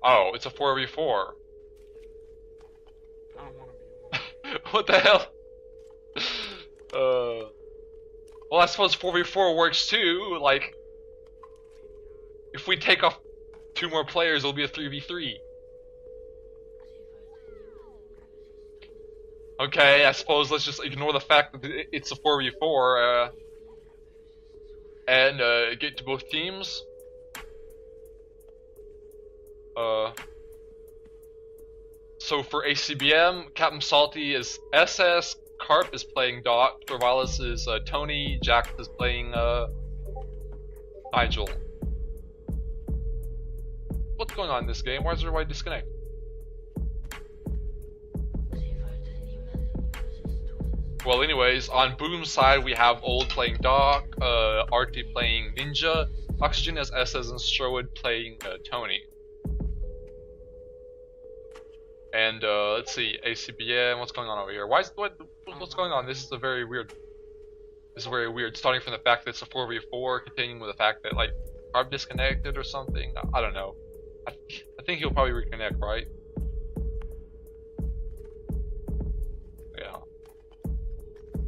Oh, it's a 4v4. I don't want to be. What the hell? Well, I suppose 4v4 works too. Like, if we take off 2 more players, it'll be a 3v3. Okay, I suppose let's just ignore the fact that it's a 4v4 and get to both teams. So for ACBM, Captain Salty is SS, Carp is playing Doc, Torvalis is Tony, Jack is playing Nigel. What's going on in this game? Why is everybody disconnected? Well, anyways, on Boom's side we have Old playing Doc, Artie playing Ninja, Oxygen as SS, and Sherwood playing Tony. And let's see, ACBM, what's going on over here? What's going on? This is very weird. This is very weird. Starting from the fact that it's a 4v4, continuing with the fact that like Carp disconnected or something. I don't know. I think he'll probably reconnect, right? Yeah.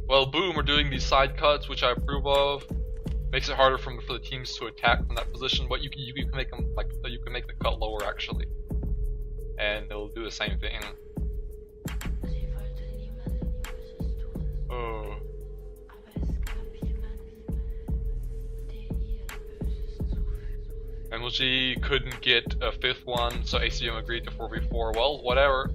Well, Boom are doing these side cuts, which I approve of. Makes it harder for the teams to attack from that position, but you can make them like you can make the cut lower actually, and it'll do the same thing. Oh. MLG couldn't get a 5th one, so ACM agreed to 4v4. Well, whatever.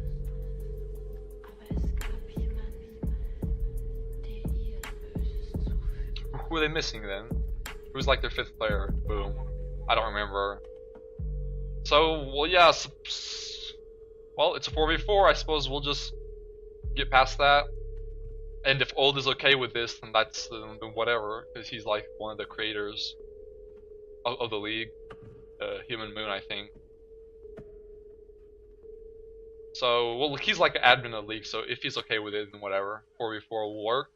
Who are they missing then? Who's like their 5th player? Boom. I don't remember. So, well, yeah. Well, it's a 4v4. I suppose we'll just get past that. And if Old is okay with this, then that's then whatever, because he's like one of the creators of the league. Human Moon, I think. So, well, he's like an admin of the league, so if he's okay with it, then whatever. 4v4 will work.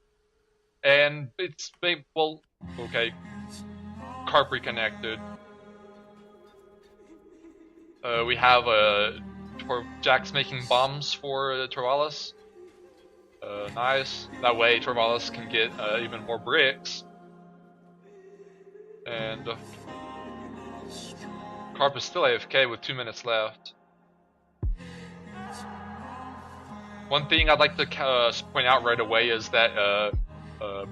And it's, well, okay. Carp reconnected. We have Jack's making bombs for Torvalis. Nice. That way Torvalis can get even more bricks. And Carp is still AFK with 2 minutes left. One thing I'd like to point out right away is that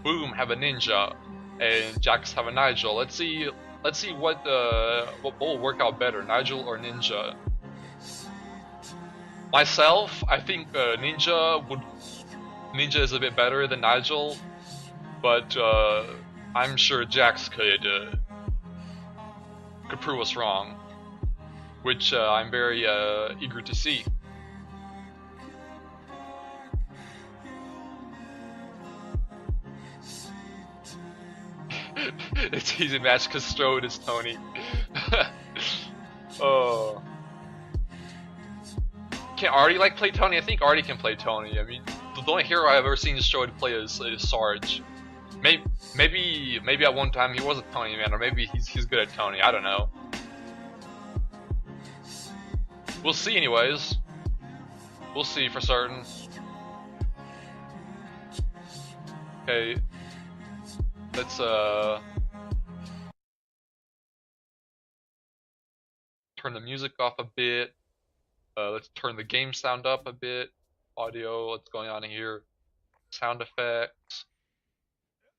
Boom have a Ninja and Jax have a Nigel. Let's see what will work out better, Nigel or Ninja. Myself, I think Ninja is a bit better than Nigel, but I'm sure Jax could prove us wrong, which I'm very eager to see. It's easy match because Strode is Tony. Oh. Can Artie like play Tony? I think Artie can play Tony. I mean, the only hero I've ever seen Strode play is Sarge. Maybe at one time he was a Tony man, or maybe he's good at Tony. I don't know. We'll see, anyways. We'll see for certain. Okay. Let's turn the music off a bit. Let's turn the game sound up a bit. Audio, what's going on here? Sound effects.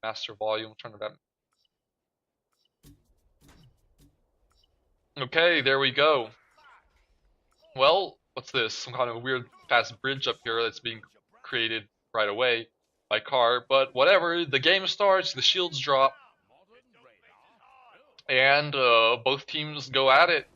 Master volume, turn it up. Okay, there we go. Well, what's this? Some kind of weird fast bridge up here that's being created right away by Carp, but whatever, the game starts, the shields drop, and both teams go at it.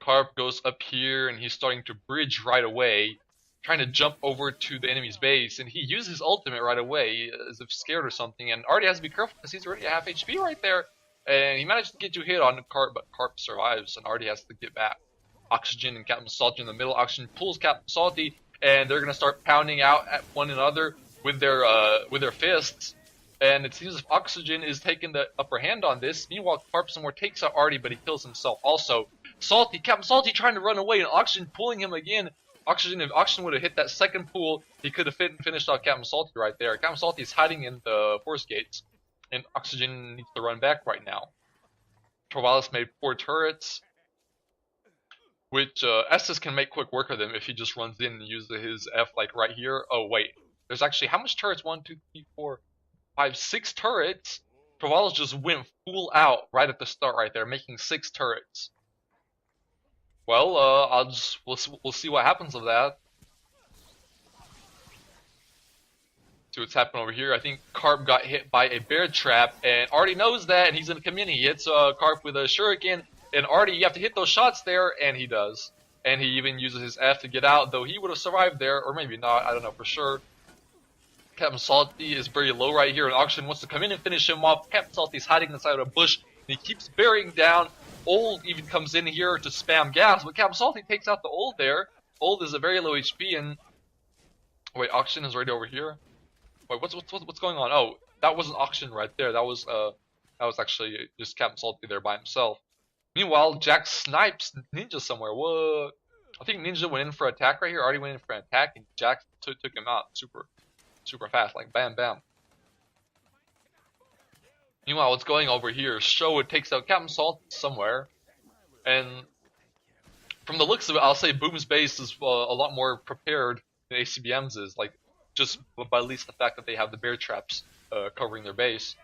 Carp goes up here and he's starting to bridge right away, trying to jump over to the enemy's base, and he uses his ultimate right away as if scared or something, and Artie has to be careful because he's already at half HP right there, and he managed to get 2 hits on Carp, but Carp survives and Artie has to get back. Oxygen and Captain Salty in the middle. Oxygen pulls Captain Salty, and they're gonna start pounding out at one another with their fists, and it seems as if Oxygen is taking the upper hand on this. Meanwhile, Carp somewhere takes out Artie, but he kills himself also. Salty, Captain Salty trying to run away, and Oxygen pulling him again. Oxygen, if Oxygen would have hit that second pull, he could have finished off Captain Salty right there. Captain Salty is hiding in the force gates, and Oxygen needs to run back right now. Torvalis made 4 turrets, which Estes can make quick work of them if he just runs in and uses his F like right here. Oh wait, there's actually how much turrets? 1, 2, 3, 4, 5, 6 turrets. Torvalis just went full out right at the start right there, making 6 turrets. Well, we'll see what happens of that. See what's happening over here. I think Carp got hit by a bear trap, and Artie knows that, and he's gonna come in. He hits Carp with a shuriken, and Artie, you have to hit those shots there, and he does. And he even uses his F to get out, though he would have survived there, or maybe not. I don't know for sure. Captain Salty is very low right here, and Oxygen wants to come in and finish him off. Captain Salty's hiding inside a bush, and he keeps burying down. Old even comes in here to spam gas, but Captain Salty takes out the Old there. Old is a very low HP, and wait, Oxygen is right over here. Wait, what's going on? Oh, that wasn't Oxygen right there. That was actually just Captain Salty there by himself. Meanwhile, Jack snipes Ninja somewhere. What? I think Ninja went in for attack right here. Already went in for an attack, and Jack took him out super fast, like bam bam. Meanwhile, what's going over here? Showa takes out Captain Salt somewhere, and from the looks of it, I'll say Boom's base is a lot more prepared than ACBM's is. Like, just by at least the fact that they have the bear traps covering their base.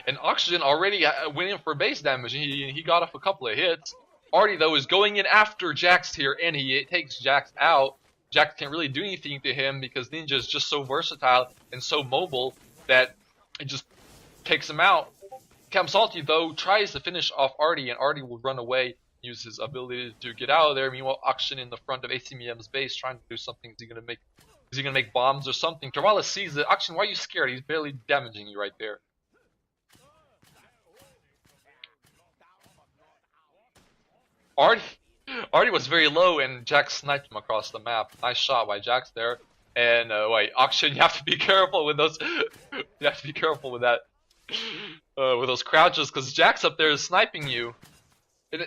And Oxygen already went in for base damage, and he got off a couple of hits. Artie, though, is going in after Jax here, and he takes Jax out. Jax can't really do anything to him because Ninja is just so versatile and so mobile that it just takes him out. Captain Salty, though, tries to finish off Artie, and Artie will run away, use his ability to get out of there. Meanwhile, Oxygen in the front of ACBM's base trying to do something. Is he gonna make bombs or something? Torvalis sees it. Oxygen, why are you scared? He's barely damaging you right there. Artie was very low, and Jax sniped him across the map. Nice shot by Jax there. And wait, Oxygen, you have to be careful with those. You have to be careful with that, with those crouches, because Jax up there is sniping you.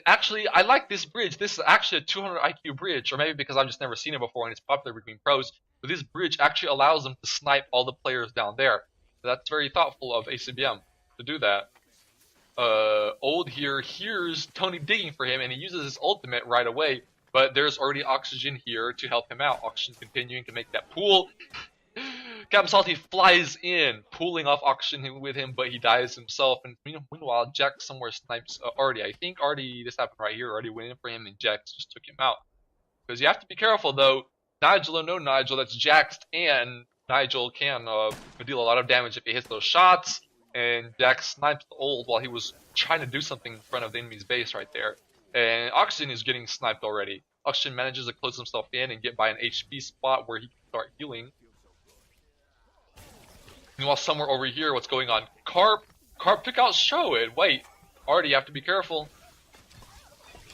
Actually, I like this bridge. This is actually a 200 IQ bridge, or maybe because I've just never seen it before and it's popular between pros. But this bridge actually allows them to snipe all the players down there. So that's very thoughtful of ACBM to do that. Old here hears Tony digging for him, and he uses his ultimate right away, but there's already Oxygen here to help him out. Oxygen continuing to make that pool. Captain Salty flies in, pulling off Oxygen with him, but he dies himself, and meanwhile, Jax somewhere snipes Artie. I think Artie, this happened right here, Artie went in for him, and Jax just took him out. Because you have to be careful, though. Nigel or no Nigel, that's Jax, and Nigel can deal a lot of damage if he hits those shots. And Jax snipes the Old while he was trying to do something in front of the enemy's base right there. And Oxygen is getting sniped already. Oxygen manages to close himself in and get by an HP spot where he can start healing. Meanwhile, somewhere over here, what's going on? Carp took out Showa. Wait, Artie, you have to be careful.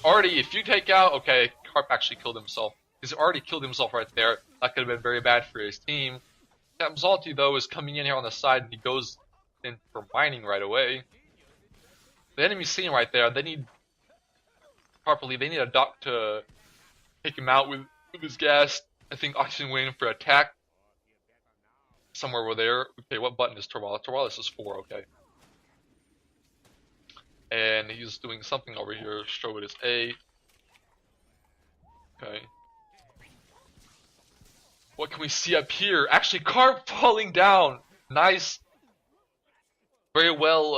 Artie, if you take out... Okay, Carp actually killed himself. He's already killed himself right there. That could have been very bad for his team. Captain Salty, though, is coming in here on the side, and he goes in for mining right away. The enemy's seen right there. They need a dock to take him out with his gas. I think Oxygen went in for attack. Somewhere over there. Okay, what button is Torvalis? Torvalis is 4, okay. And he's doing something over here. Show it as A. Okay. What can we see up here? Actually, Carp falling down. Nice. Very well,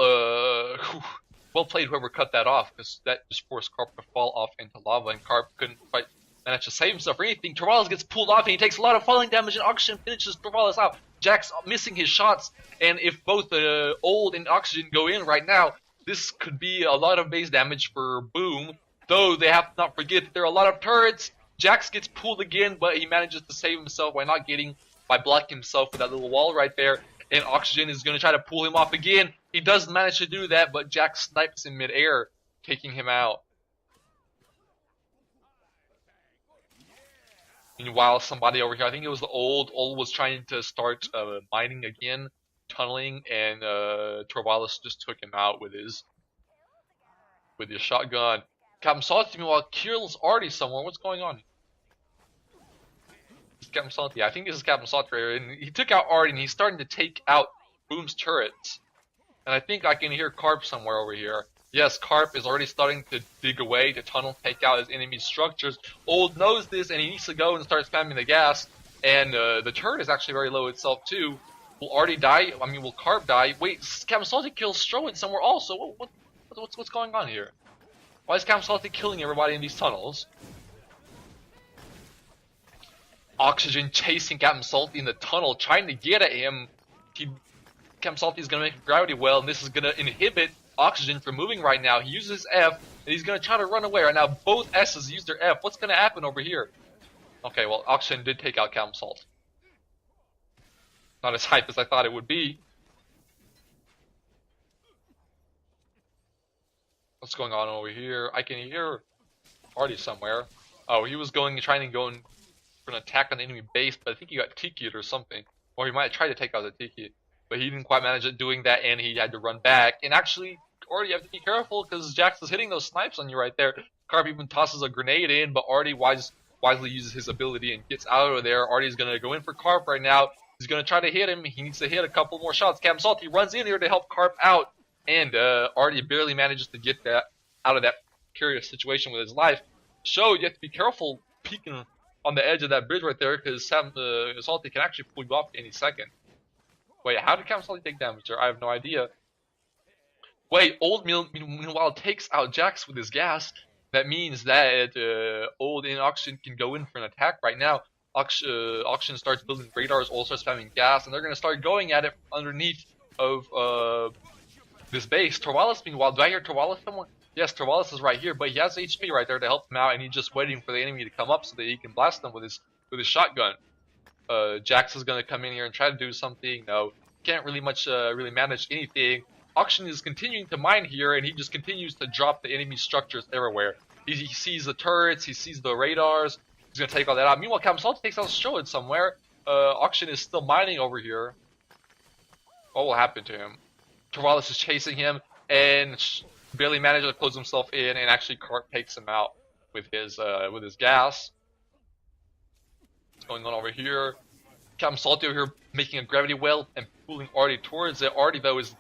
well played whoever cut that off, because that just forced Carp to fall off into lava, and Carp couldn't quite manage to save himself or anything. Torvalis gets pulled off, and he takes a lot of falling damage, and Oxygen finishes Torvalis out. Jack's missing his shots, and if both Old and Oxygen go in right now, this could be a lot of base damage for Boom, though they have to not forget that there are a lot of turrets. Jax gets pulled again, but he manages to save himself by blocking himself with that little wall right there. And Oxygen is going to try to pull him off again. He does manage to do that, but Jack snipes in midair, taking him out. Meanwhile, somebody over here, I think it was the Old was trying to start mining again, tunneling, and Torvalis just took him out with his shotgun. Captain Salty meanwhile kills Artie somewhere. What's going on? It's Captain Salty. I think this is Captain Salty right here. And he took out Artie and he's starting to take out Boom's turrets. And I think I can hear Carp somewhere over here. Yes, Carp is already starting to dig away, to tunnel, take out his enemy structures. Old knows this and he needs to go and start spamming the gas. And the turret is actually very low itself too. Will Artie die? I mean, will Carp die? Wait, Captain Salty kills Strowan somewhere also. What's going on here? Why is Captain Salty killing everybody in these tunnels? Oxygen chasing Captain Salty in the tunnel, trying to get at him. Captain Salty is going to make a gravity well, and this is going to inhibit Oxygen from moving right now. He uses F, and he's going to try to run away right now. Both S's use their F. What's going to happen over here? Okay, well, Oxygen did take out Captain Salt. Not as hype as I thought it would be. What's going on over here? I can hear Artie somewhere. Oh, he was trying to go in for an attack on the enemy base, but I think he got Tiki'd or something. Or he might have tried to take out the Tiki. But he didn't quite manage it doing that, and he had to run back. And actually, Artie, you have to be careful, because Jax is hitting those snipes on you right there. Carp even tosses a grenade in, but Artie wisely uses his ability and gets out of there. Artie's going to go in for Carp right now. He's going to try to hit him. He needs to hit a couple more shots. Captain Salty runs in here to help Carp out. And Artie barely manages to get that out of that precarious situation with his life. So you have to be careful peeking on the edge of that bridge right there, because Salty can actually pull you off any second. Wait, how did Captain Salty take damage there? I have no idea. Wait, Old meanwhile takes out Jax with his gas. That means that Old and Oxygen can go in for an attack right now. Oxygen starts building radars, also spamming gas, and they're going to start going at it underneath of this base. Torwalis meanwhile, do I hear Torwalis somewhere? Yes, Torwalis is right here, but he has HP right there to help him out, and he's just waiting for the enemy to come up so that he can blast them with his shotgun. Jax is going to come in here and try to do something. No, can't really manage anything. Oxygen is continuing to mine here, and he just continues to drop the enemy structures everywhere. He sees the turrets, he sees the radars. He's going to take all that out. Meanwhile, Captain Salty takes out Stroid somewhere. Oxygen is still mining over here. What will happen to him? Torwalis is chasing him, and barely manages to close himself in, and actually Carp takes him out with his gas. What's going on over here? Captain Salty over here making a gravity well and pulling Artie towards it. Artie though is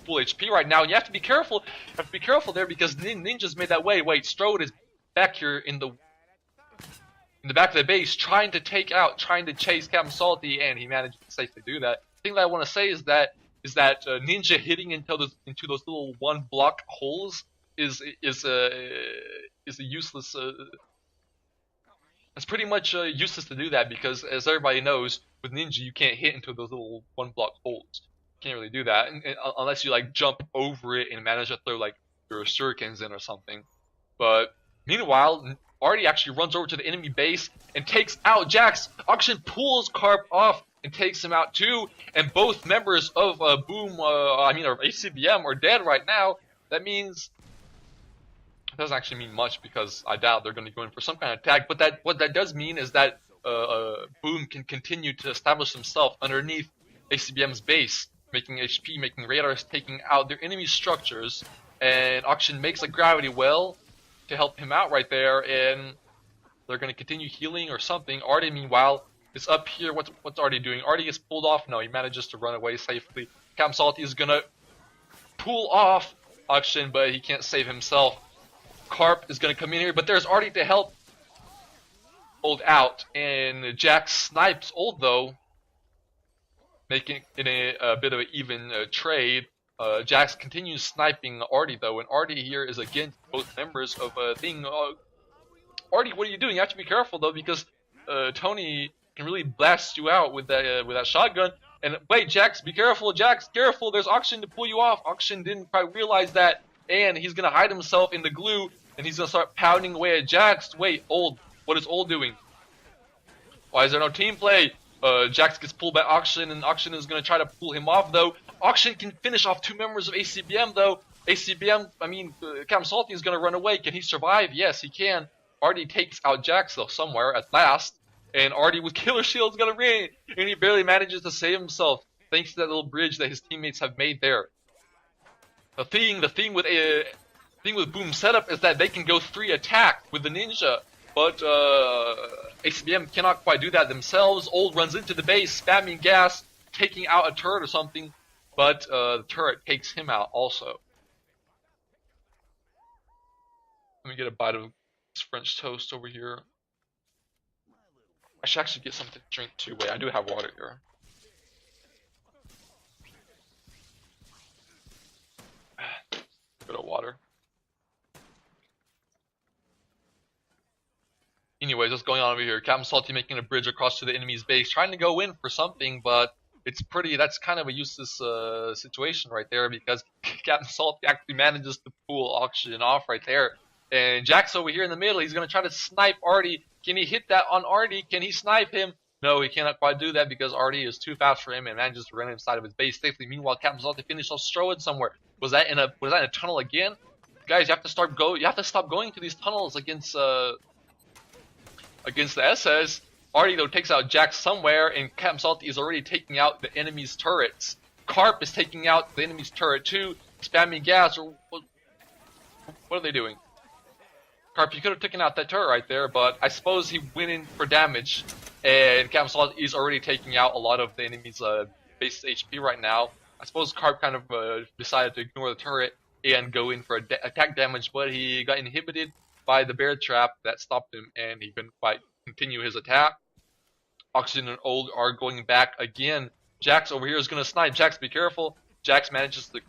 full HP right now, and you have to be careful. You have to be careful there because Ninja's made that way. Wait, Strode is back here in the back of the base, trying to chase Captain Salty, and he managed to safely do that. The thing that I want to say is that Ninja hitting into those little one block holes is a useless. It's pretty much useless to do that because, as everybody knows, with Ninja you can't hit into those little one block holes. You can't really do that unless you like jump over it and manage to throw like your shurikens in or something. But meanwhile, Artie actually runs over to the enemy base and takes out Jax. Oxygen pulls Carp off and takes him out too. And both members of Boom, or ACBM, are dead right now. That means it doesn't actually mean much because I doubt they're going to go in for some kind of attack. But what that does mean is that Boom can continue to establish himself underneath ACBM's base, making HP, making radars, taking out their enemy structures. And Oxygen makes a gravity well to help him out right there, and they're going to continue healing or something. Artie, meanwhile, is up here. What's Artie doing? Artie gets pulled off. No, he manages to run away safely. Captain Salty is going to pull off Oxygen, but he can't save himself. Carp is going to come in here, but there's Artie to help Old out, and Jax snipes Old though, making it a bit of an even trade. Jax continues sniping Artie though, and Artie here is against both members of a thing. Artie, what are you doing? You have to be careful though, because Tony can really blast you out with that shotgun. And wait, Jax, be careful! Jax, careful! There's Oxygen to pull you off. Oxygen didn't quite realize that, and he's gonna hide himself in the glue, and he's gonna start pounding away at Jax. Wait, Old, what is Old doing? Why is there no team play? Jax gets pulled by Oxygen, and Oxygen is gonna try to pull him off though. Oxygen can finish off two members of ACBM though. Captain Salty is gonna run away. Can he survive? Yes, he can. Artie takes out Jax though somewhere at last, and Artie with killer shield is gonna win, and he barely manages to save himself thanks to that little bridge that his teammates have made there. The thing with thing with Boom setup is that they can go 3 attack with the ninja, but ACBM cannot quite do that themselves. Old runs into the base, spamming gas, taking out a turret or something, but the turret takes him out also. Let me get a bite of this French toast over here. I should actually get something to drink too. Wait, I do have water here. Good old water. Anyways, what's going on over here? Captain Salty making a bridge across to the enemy's base, trying to go in for something, but that's kind of a useless situation right there, because Captain Salty actually manages to pull Oxygen off right there. And Jack's over here in the middle. He's going to try to snipe Artie. Can he hit that on Artie? Can he snipe him? No, he cannot quite do that because Artie is too fast for him and manages to run inside of his base safely. Meanwhile, Captain Salty finished off Strowed somewhere. Was that in a tunnel again? Guys, you have to stop going to these tunnels against the SS. Artie though takes out Jack somewhere, and Captain Salty is already taking out the enemy's turrets. Carp is taking out the enemy's turret too, spamming gas. Or what are they doing? Carp, you could have taken out that turret right there, but I suppose he went in for damage, and Captain Salty is already taking out a lot of the enemy's base HP right now. I suppose Carp kind of decided to ignore the turret and go in for attack damage, but he got inhibited by the bear trap that stopped him, and he couldn't quite continue his attack. Oxygen and Old are going back again. Jax over here is going to snipe. Jax, be careful. Jax manages to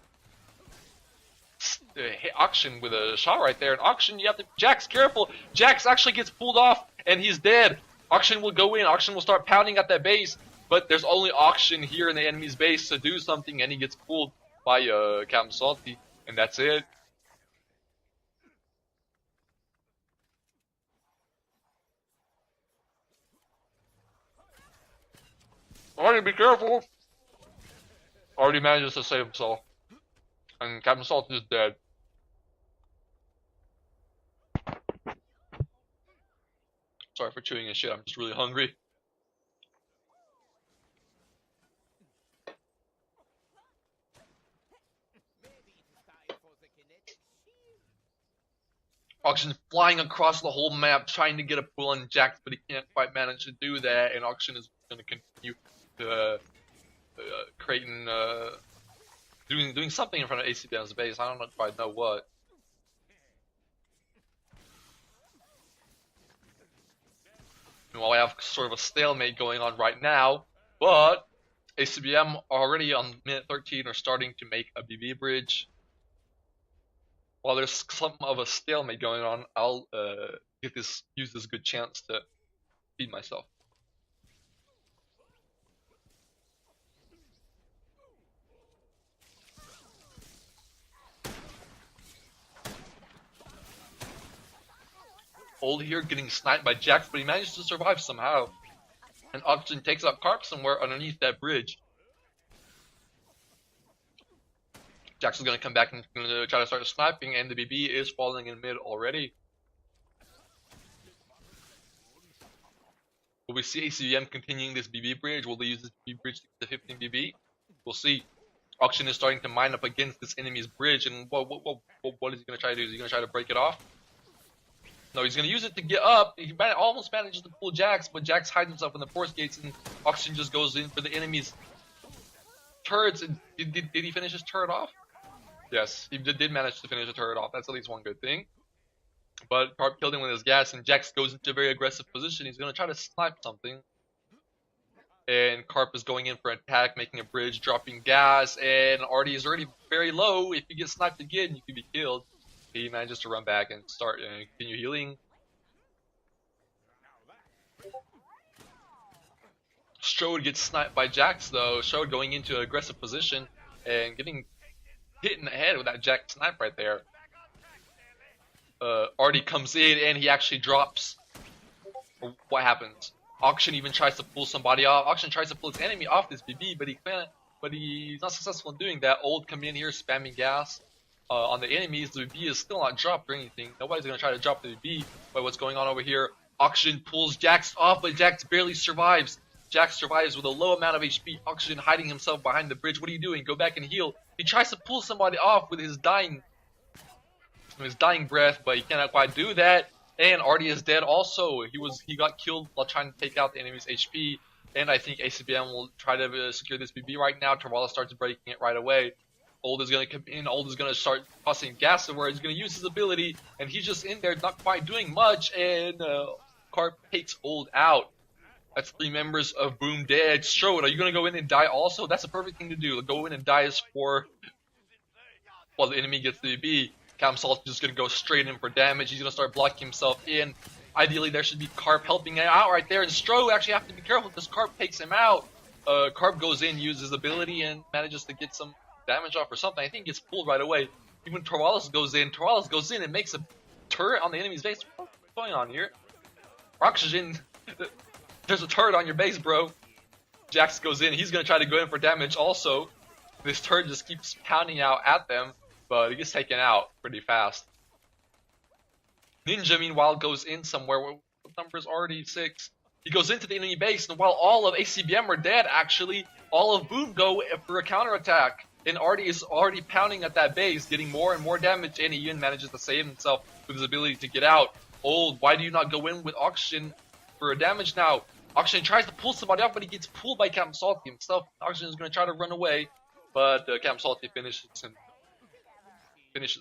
hit Oxygen with a shot right there. And Oxygen, Jax, careful. Jax actually gets pulled off, and he's dead. Oxygen will go in. Oxygen will start pounding at that base, but there's only Oxygen here in the enemy's base to do something, and he gets pulled by Captain Salty, and that's it. Artie, be careful! Artie manages to save himself. And Captain Salty is dead. Sorry for chewing and shit, I'm just really hungry. Oxygen flying across the whole map, trying to get a pull on Jax, but he can't quite manage to do that, and Oxygen is going to continue creating, doing something in front of ACBM's base. I don't quite know what. Meanwhile, we have sort of a stalemate going on right now, but ACBM already on minute 13 are starting to make a BB bridge. While there's some of a stalemate going on, I'll use this good chance to feed myself. Old here getting sniped by Jax, but he managed to survive somehow. And Oxygen takes out Carp somewhere underneath that bridge. Jax is going to come back and try to start sniping, and the BB is falling in mid already. Will we see ACBM continuing this BB bridge? Will they use this BB bridge to get the 15 BB? We'll see. Oxygen is starting to mine up against this enemy's bridge, and what is he going to try to do? Is he going to try to break it off? No, he's going to use it to get up. He almost manages to pull Jax, but Jax hides himself in the force gates, and Oxygen just goes in for the enemy's turrets. And did he finish his turret off? Yes, he did manage to finish the turret off. That's at least one good thing. But Carp killed him with his gas, and Jax goes into a very aggressive position. He's going to try to snipe something. And Carp is going in for an attack, making a bridge, dropping gas, and Artie is already very low. If you get sniped again, you could be killed. He manages to run back and start continue healing. Strode gets sniped by Jax though. Strode going into an aggressive position and getting hit in the head with that Jax snipe right there. Artie comes in and he actually drops. What happens? Auction even tries to pull somebody off. Auction tries to pull his enemy off this BB, but he can't. But he's not successful in doing that. Old coming in here spamming gas. On the enemies, the BB is still not dropped or anything. Nobody's going to try to drop the BB. But what's going on over here? Oxygen pulls Jax off, but Jax barely survives. Jax survives with a low amount of HP. Oxygen hiding himself behind the bridge. What are you doing? Go back and heal. He tries to pull somebody off with his dying from his dying breath, but he cannot quite do that. And Artie is dead also. He got killed while trying to take out the enemy's HP. And I think ACBM will try to secure this BB right now. Torvala starts breaking it right away. Old is going to come in. Old is going to start tossing gas everywhere. He's going to use his ability. And he's just in there, not quite doing much. And Carp takes Old out. That's 3 members of Boom dead. Strode, are you going to go in and die also? That's a perfect thing to do. Go in and die as for while the enemy gets the BB. Cam Salt is just going to go straight in for damage. He's going to start blocking himself in. Ideally, there should be Carp helping him out right there. And Stro actually have to be careful because Carp takes him out. Carp goes in, uses his ability, and manages to get some damage off or something. I think he gets pulled right away. Even Torwalis goes in and makes a turret on the enemy's base. What's going on here? Oxygen, there's a turret on your base, bro. Jax goes in. He's going to try to go in for damage also. This turret just keeps pounding out at them, but he gets taken out pretty fast. Ninja, meanwhile, goes in somewhere. What number is already 6? He goes into the enemy base, and while all of ACBM are dead, actually, all of Boom go for a counterattack. And Artie is already pounding at that base, getting more and more damage, and he even manages to save himself with his ability to get out. Old, why do you not go in with Oxygen for a damage now? Oxygen tries to pull somebody off, but he gets pulled by Captain Salty himself. Oxygen is going to try to run away, but Captain Salty finishes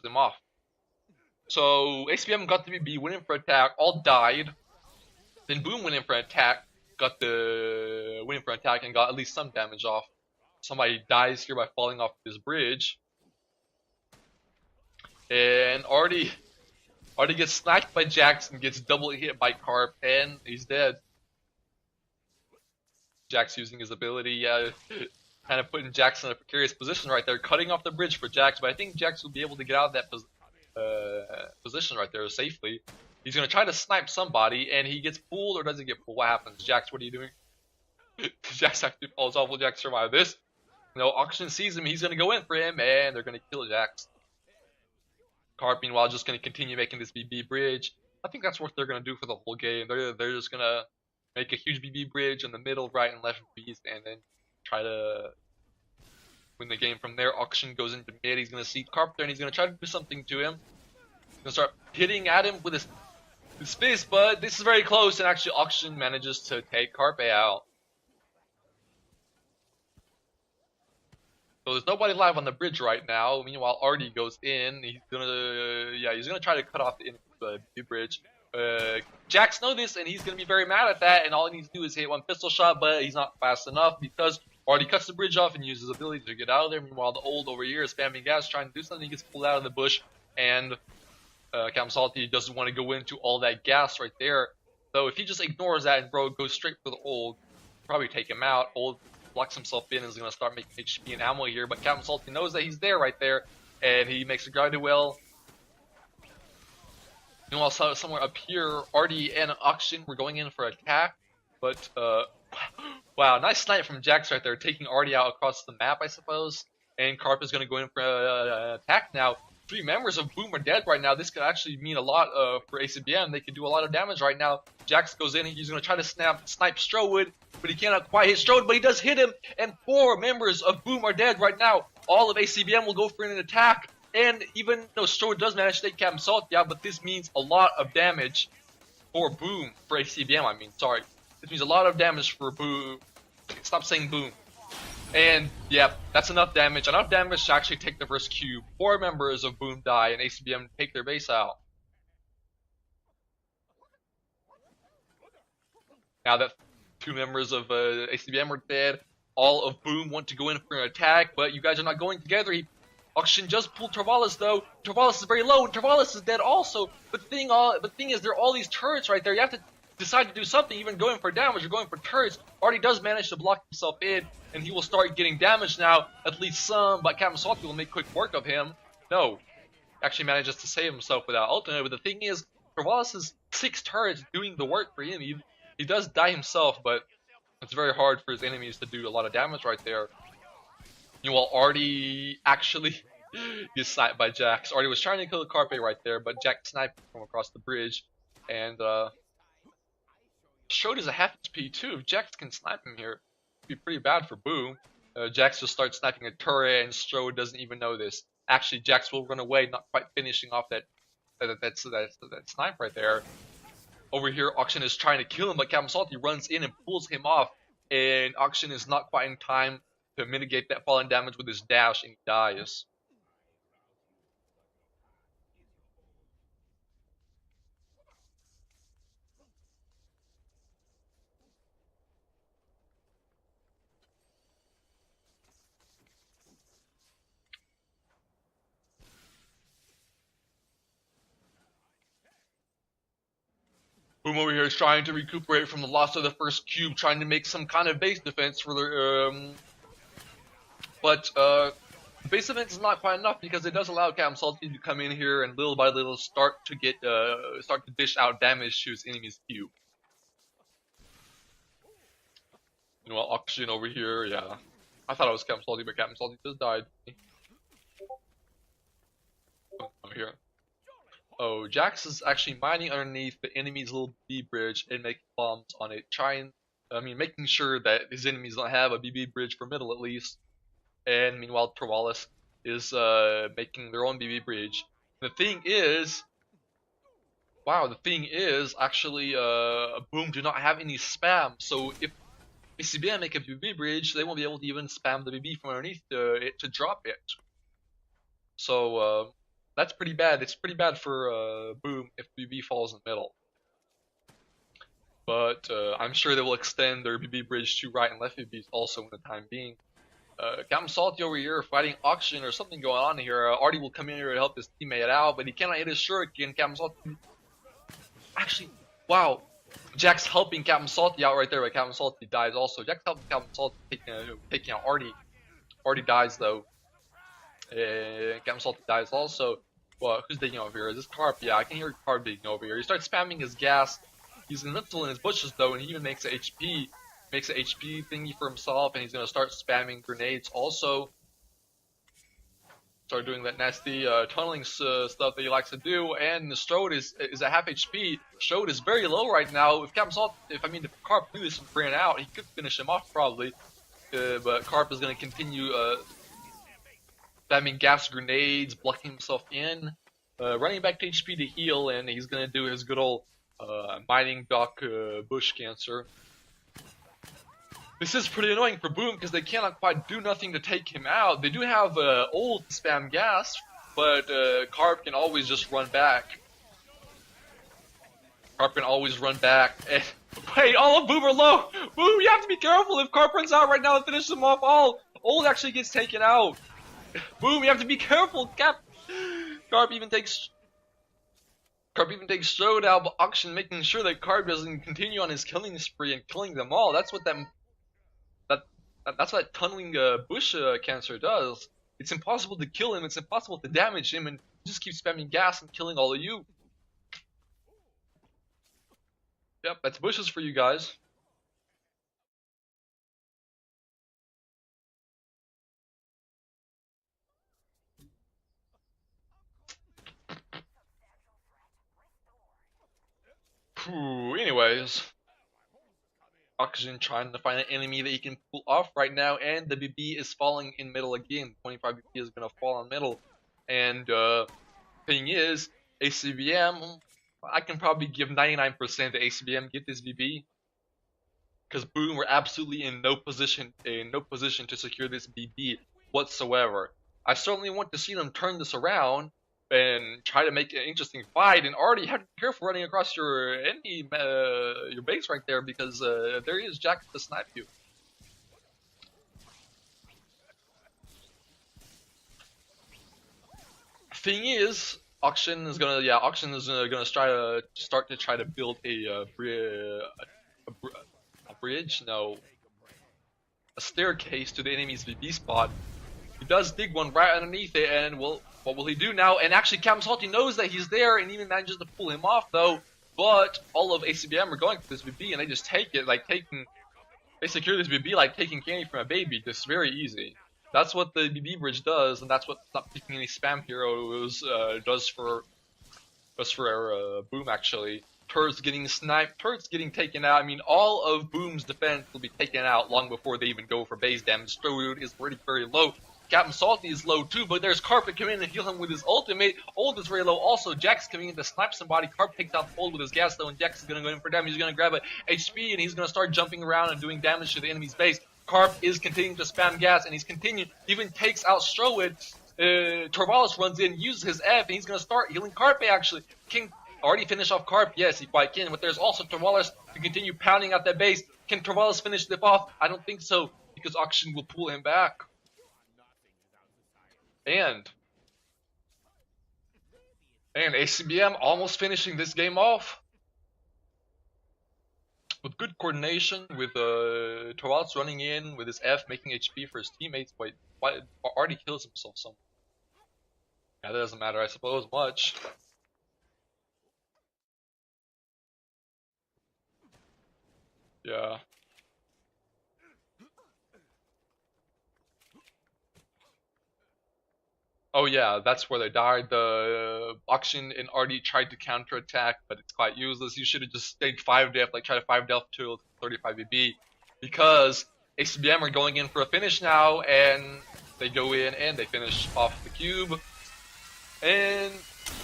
him off. So ACBM got the BB, went in for attack, all died. Then Boom went in for attack, went in for attack and got at least some damage off. Somebody dies here by falling off this bridge. And Artie gets sniped by Jax and gets double hit by Carp, and he's dead. Jax using his ability, kind of putting Jax in a precarious position right there, cutting off the bridge for Jax, but I think Jax will be able to get out of that position right there safely. He's going to try to snipe somebody, and he gets pulled, or does he get pulled? What happens? Jax, what are you doing? Jax actually falls off. Will Jax survive this? No, Oxygen sees him. He's going to go in for him, and they're going to kill Jax. Carp, meanwhile, just going to continue making this BB bridge. I think that's what they're going to do for the whole game. They're just going to make a huge BB bridge in the middle, right, and left Bs, and then try to win the game from there. Oxygen goes into mid. He's going to see Carp there, and he's going to try to do something to him. He's going to start hitting at him with his fist, but this is very close, and actually Oxygen manages to take Carpe out. So there's nobody live on the bridge right now. Meanwhile, Artie goes in. He's gonna try to cut off the bridge. Jax knows this, and he's gonna be very mad at that. And all he needs to do is hit one pistol shot, but he's not fast enough because Artie cuts the bridge off and uses his ability to get out of there. Meanwhile, the Old over here is spamming gas, trying to do something. He gets pulled out of the bush, and Cam Salty doesn't want to go into all that gas right there. So if he just ignores that and goes straight for the Old, probably take him out. Old blocks himself in and is going to start making HP and ammo here, but Captain Salty knows that he's there right there, and he makes a grounded well. Meanwhile, somewhere up here, Artie and Oxygen were going in for attack, but wow, nice snipe from Jax right there, taking Artie out across the map, I suppose. And Carp is going to go in for attack now. 3 members of Boom are dead right now. This could actually mean a lot for ACBM. They could do a lot of damage right now. Jax goes in and he's going to try to snipe Strode, but he cannot quite hit Strode, but he does hit him, and 4 members of Boom are dead right now. All of ACBM will go for an attack, and even though Strode does manage to take Captain Salty out, but this means a lot of damage for Boom, for ACBM, I mean, sorry. This means a lot of damage for Boom. Stop saying Boom. And, yeah, that's enough damage to actually take the first cube. 4 members of Boom die, and ACBM take their base out. Now that 2 members of ACBM are dead, all of Boom want to go in for an attack, but you guys are not going together. Oxygen just pulled Torvalis, though. Torvalis is very low, and Torvalis is dead also. But the thing is, there are all these turrets right there. You have to decide to do something, even going for damage or going for turrets. Artie does manage to block himself in, and he will start getting damage now, at least some, but Captain Salty will make quick work of him. No, actually manages to save himself without ultimate, but the thing is, Torvalis is 6 turrets doing the work for him. He does die himself, but it's very hard for his enemies to do a lot of damage right there. Meanwhile, Artie actually gets sniped by Jax. Artie was trying to kill the Carpe right there, but Jax sniped from across the bridge, and Strode is a half HP too. If Jax can snipe him here, it'd be pretty bad for Boom. Jax just starts sniping a turret, and Strode doesn't even know this. Actually, Jax will run away, not quite finishing off that that snipe right there. Over here, Auction is trying to kill him, but Captain Salty runs in and pulls him off, and Auction is not quite in time to mitigate that falling damage with his dash, and he dies. Boom over here is trying to recuperate from the loss of the first cube, trying to make some kind of base defense for the but base defense is not quite enough because it does allow Captain Salty to come in here and little by little start to dish out damage to his enemy's cube. Meanwhile, Auction over here, yeah. I thought it was Captain Salty, but Captain Salty just died. Over here. Oh, Jax is actually mining underneath the enemy's little BB bridge and making bombs on it, making sure that his enemies don't have a BB bridge for middle at least. And meanwhile, Torwalis is making their own BB bridge. The thing is, actually, Boom do not have any spam. So if ACBM make a BB bridge, they won't be able to even spam the BB from underneath it to drop it. So that's pretty bad. It's pretty bad for Boom if BB falls in the middle. But I'm sure they will extend their BB bridge to right and left BBs also in the time being. Captain Salty over here fighting Auction or something going on here. Artie will come in here to help his teammate out, but he cannot hit his shuriken. Captain Salty. Actually, wow. Jack's helping Captain Salty out right there, but Captain Salty dies also. Jack's helping Captain Salty taking out Artie. Artie dies though. Captain Salty dies also. Well, who's digging over here? Is this Carp? Yeah, I can hear Carp digging over here. He starts spamming his gas. He's invincible in his bushes though, and he even makes an HP thingy for himself, and he's gonna start spamming grenades also. Start doing that nasty tunneling stuff that he likes to do, and the Strode is at half HP. Strode is very low right now. If Carp knew this and ran out, he could finish him off probably. But Carp is gonna continue spamming gas grenades, blocking himself in, running back to HP to heal, and he's gonna do his good old mining dock bush cancer. This is pretty annoying for Boom because they cannot quite do nothing to take him out. They do have ult to spam gas, but Carp can always just run back. Carp can always run back. And, wait, all of Boom are low! Boom, you have to be careful if Carp runs out right now and finishes them off all. Ult actually gets taken out. Boom, you have to be careful, Carp even takes Strode out, but Auction making sure that Carp doesn't continue on his killing spree and killing them all. That's what that tunneling bush cancer does. It's impossible to kill him, it's impossible to damage him, and he just keeps spamming gas and killing all of you. Yep, that's bushes for you guys. Anyways. Auction trying to find an enemy that he can pull off right now, and the BB is falling in middle again. 25 BB is gonna fall in middle, and thing is, ACBM, I can probably give 99% to ACBM get this BB, because Boom were absolutely in no position to secure this BB whatsoever. I certainly want to see them turn this around and try to make an interesting fight, and already have to be careful running across your enemy, your base right there, because there is Jack to snipe you. Thing is, Auction is gonna start to build a staircase to the enemy's BB spot. He does dig one right underneath it, and what will he do now? And actually, Captain Salty knows that he's there, and even manages to pull him off though. But all of ACBM are going for this BB, and they just take it, they secure this BB like taking candy from a baby. Just very easy. That's what the BB bridge does, and that's what not picking any spam heroes does for Boom actually. Turrets getting sniped, turrets getting taken out. I mean, all of Boom's defense will be taken out long before they even go for base damage. Strode is already very low. Captain Salty is low too, but there's Carpet coming in and heal him with his ultimate. Ult is very low also. Jax coming in to snipe somebody. Carp takes out Ult with his gas though, and Jax is going to go in for damage. He's going to grab a HP and he's going to start jumping around and doing damage to the enemy's base. Carp is continuing to spam gas and he's continuing, even takes out Strowid. Torvalis runs in, uses his F, and he's going to start healing Carpe actually. King already finished off Carp, yes, he quite can, but there's also Torvalis to continue pounding out that base. Can Torvalis finish this off? I don't think so, because Auction will pull him back. And ACBM almost finishing this game off. With good coordination, with Torvalds running in with his F, making HP for his teammates, but already kills himself some. Yeah, that doesn't matter, I suppose, much. Yeah. Oh yeah, that's where they died. The Auction and RD tried to counterattack, but it's quite useless. You should have just stayed 5 def, like try to 5 def till 35 EB. Because ACBM are going in for a finish now, and they go in and they finish off the cube. And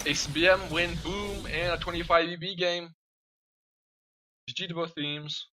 ACBM win, boom, and a 25 EB game. GG to both teams.